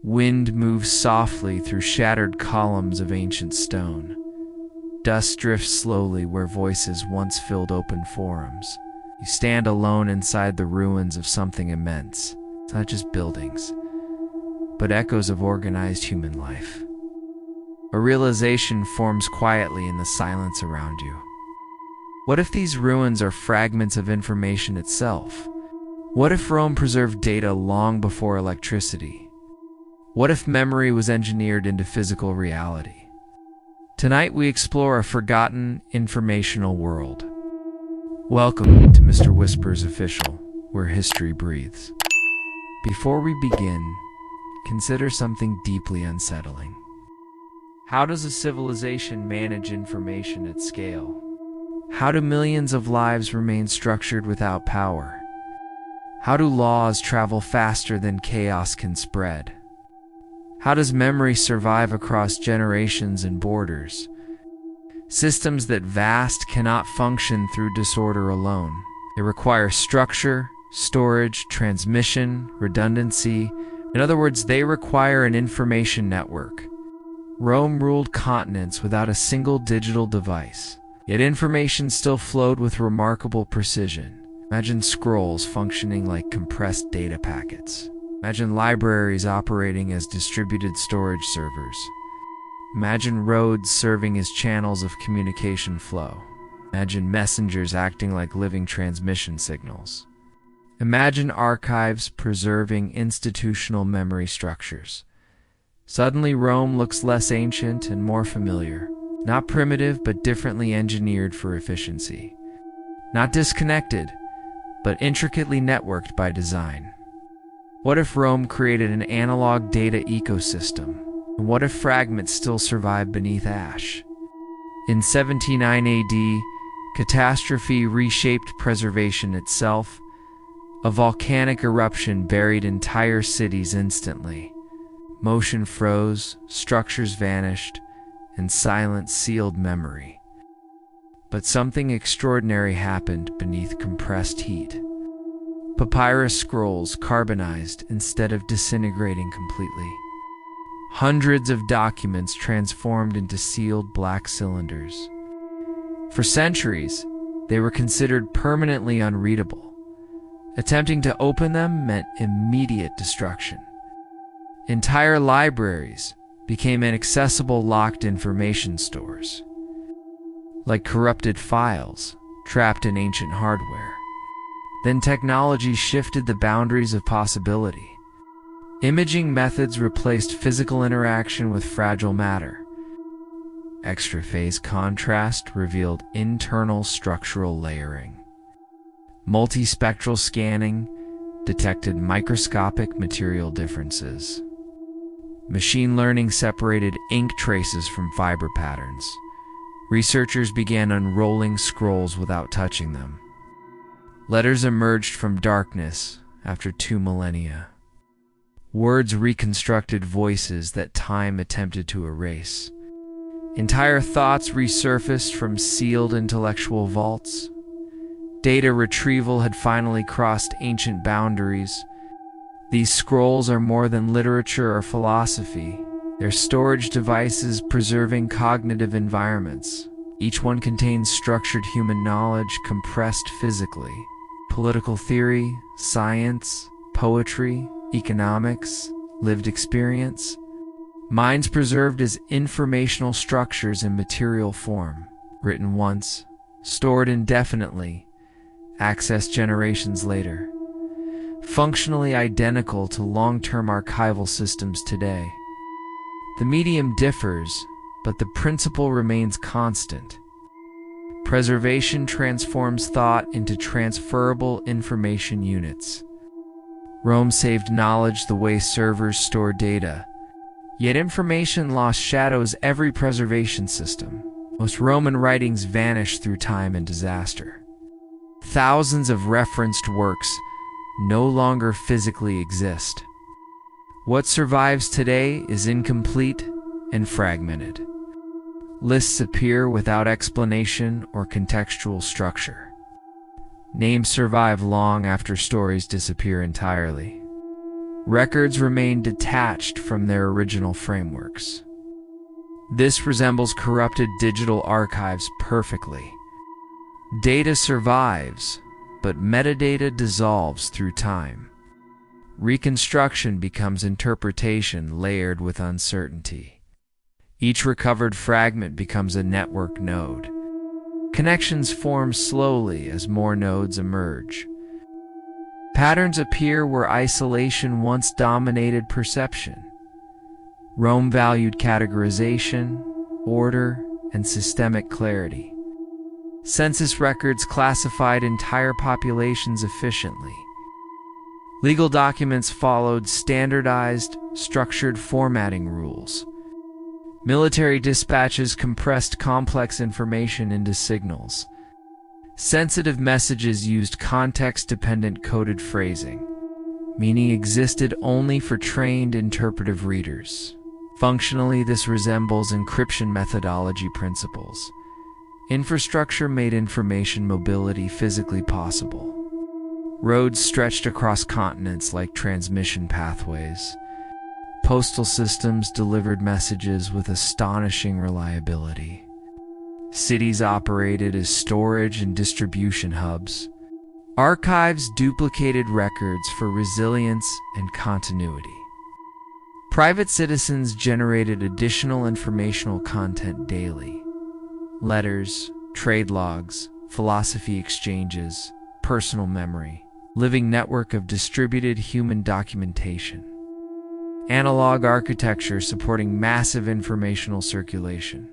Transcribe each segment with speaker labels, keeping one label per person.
Speaker 1: Wind moves softly through shattered columns of ancient stone. Dust drifts slowly where voices once filled open forums. You stand alone inside the ruins of something immense. It's not just buildings, but echoes of organized human life. A realization forms quietly in the silence around you. What if these ruins are fragments of information itself? What if Rome preserved data long before electricity? What if memory was engineered into physical reality? Tonight we explore a forgotten, informational world. Welcome to Mr. Whisper's Official, where history breathes. Before we begin, consider something deeply unsettling. How does a civilization manage information at scale? How do millions of lives remain structured without power? How do laws travel faster than chaos can spread? How does memory survive across generations and borders? Systems that vast cannot function through disorder alone. They require structure, storage, transmission, redundancy. In other words, they require an information network. Rome ruled continents without a single digital device. Yet information still flowed with remarkable precision. Imagine scrolls functioning like compressed data packets. Imagine libraries operating as distributed storage servers. Imagine roads serving as channels of communication flow. Imagine messengers acting like living transmission signals. Imagine archives preserving institutional memory structures. Suddenly, Rome looks less ancient and more familiar. Not primitive, but differently engineered for efficiency. Not disconnected, but intricately networked by design. What if Rome created an analog data ecosystem? And what if fragments still survive beneath ash? In 79 AD, catastrophe reshaped preservation itself. A volcanic eruption buried entire cities instantly. Motion froze, structures vanished, and silence sealed memory. But something extraordinary happened beneath compressed heat. Papyrus scrolls carbonized instead of disintegrating completely. Hundreds of documents transformed into sealed black cylinders. For centuries, they were considered permanently unreadable. Attempting to open them meant immediate destruction. Entire libraries became inaccessible locked information stores, like corrupted files trapped in ancient hardware. Then technology shifted the boundaries of possibility. Imaging methods replaced physical interaction with fragile matter. Extra-phase contrast revealed internal structural layering. Multispectral scanning detected microscopic material differences. Machine learning separated ink traces from fiber patterns. Researchers began unrolling scrolls without touching them. Letters emerged from darkness after 2 millennia. Words reconstructed voices that time attempted to erase. Entire thoughts resurfaced from sealed intellectual vaults. Data retrieval had finally crossed ancient boundaries. These scrolls are more than literature or philosophy. They're storage devices preserving cognitive environments. Each one contains structured human knowledge compressed physically. Political theory, science, poetry, economics, lived experience. Minds preserved as informational structures in material form, written once, stored indefinitely, accessed generations later. Functionally identical to long-term archival systems today. The medium differs, but the principle remains constant. Preservation transforms thought into transferable information units. Rome saved knowledge the way servers store data, yet information lost shadows every preservation system. Most Roman writings vanished through time and disaster. Thousands of referenced works no longer physically exist. What survives today is incomplete and fragmented. Lists appear without explanation or contextual structure. Names survive long after stories disappear entirely. Records remain detached from their original frameworks. This resembles corrupted digital archives perfectly. Data survives, but metadata dissolves through time. Reconstruction becomes interpretation layered with uncertainty. Each recovered fragment becomes a network node. Connections form slowly as more nodes emerge. Patterns appear where isolation once dominated perception. Rome valued categorization, order, and systemic clarity. Census records classified entire populations efficiently. Legal documents followed standardized, structured formatting rules. Military dispatches compressed complex information into signals. Sensitive messages used context-dependent coded phrasing. Meaning existed only for trained interpretive readers. Functionally, this resembles encryption methodology principles. Infrastructure made information mobility physically possible. Roads stretched across continents like transmission pathways. Postal systems delivered messages with astonishing reliability. Cities operated as storage and distribution hubs. Archives duplicated records for resilience and continuity. Private citizens generated additional informational content daily. Letters, trade logs, philosophy exchanges, personal memory, living network of distributed human documentation. Analog architecture supporting massive informational circulation.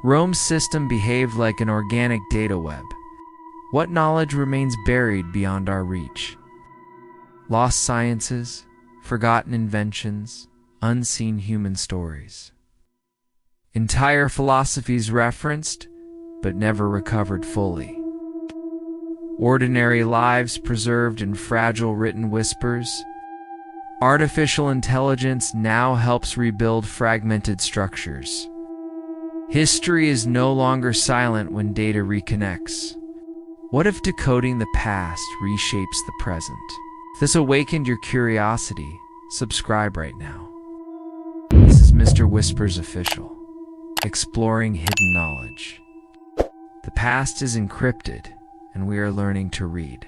Speaker 1: Rome's system behaved like an organic data web. What knowledge remains buried beyond our reach? Lost sciences, forgotten inventions, unseen human stories. Entire philosophies referenced, but never recovered fully. Ordinary lives preserved in fragile written whispers. Artificial intelligence now helps rebuild fragmented structures. History is no longer silent when data reconnects. What if decoding the past reshapes the present? If this awakened your curiosity, subscribe right now. This is Mr. Whispers Official, exploring hidden knowledge. The past is encrypted, and we are learning to read.